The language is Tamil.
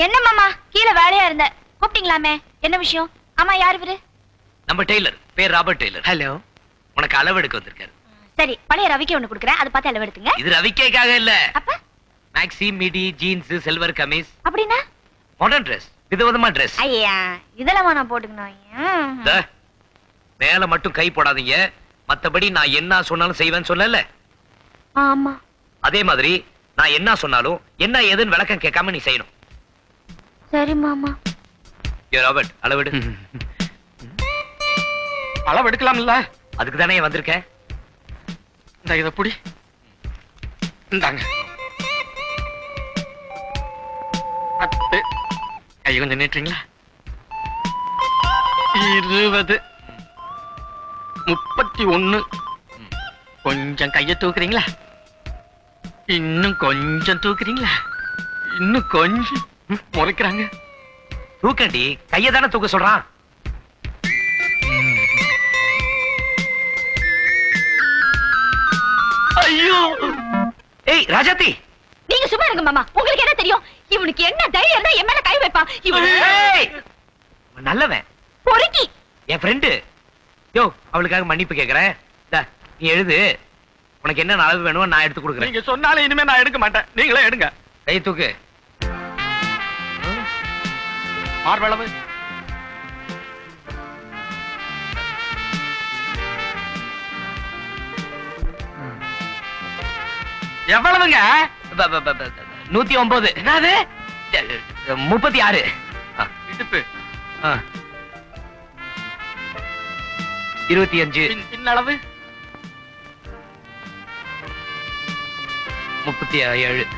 என்ன மாமா கீழே வேலையா இருந்த கூப்பிட்டீங்களாமே? என்ன விஷயம்? ஆமா, யார் இவரு? நம்ம டெய்லர், பேர் ராபர்ட் டெய்லர். ஹலோ. உனக்கு அளவு எடுக்க வந்திருக்காரு. சரி, பழைய ரவிக்கு ஒண்ணு குடுக்குறேன், அதை பார்த்து அளவு எடுத்துங்க. இது ரவிக்கேக்காக இல்ல. அப்ப maxi, midi, jeans, silver kameez. அப்படின்னா மாடர்ன் ட்ரெஸ், விதவிதமா ட்ரெஸ். ஐயா, இதெல்லாம் நான் போட்டுக்கணும். மேல மட்டும் கை போடாதீங்க. மத்தபடி நான் என்ன சொன்னாலும் செய்வேன்னு சொல்லல. ஆமா. அதே மாதிரி நான் என்ன சொன்னாலும் என்ன ஏதுன்னு விளக்கம் கேட்காம நீ செய்யணும். சரி மாமா. யோ ராபர்ட், அளவெடு. அளவு எடுக்கலாம்ல? அதுக்கு தானே வந்திருக்கேன். இந்த இத புடி. இந்தாங்க. 10. கை கொஞ்சம் நீட்டுறீங்களா? 20. 31. கொஞ்சம் கைய தூக்குறீங்களா? இன்னும் கொஞ்சம் தூக்குறீங்களா? இன்னும் கொஞ்சம் முறைக்கிறாங்க. தூக்கண்டி, கையை தானே தூக்க சொல்றான். ஐயோ! ஏய் ராஜாத்தி, நீங்க சும்மா இருங்க மாமா. உங்களுக்கு என்ன தெரியும்? இவனுக்கு என்ன தைரியம் இருந்தா என் மேல கை வைப்பான். இவனு நல்லவன், பொறுக்கி. என் ஃப்ரெண்டு. யோ, அவளுக்காக மன்னிப்பு கேக்குறேன். நீ எழுது. உனக்கு என்ன அளவு வேணுமோ நான் எடுத்து கொடுக்குறேன். நீங்க சொன்னாலும் இனிமே நான் எடுக்க மாட்டேன். நீங்களே எடுங்க. கை தூக்கு. மார்பளவு எவ்வளவுங்க? 109. என்னது? 36. இடுப்பு 25. பின்னளவு 37.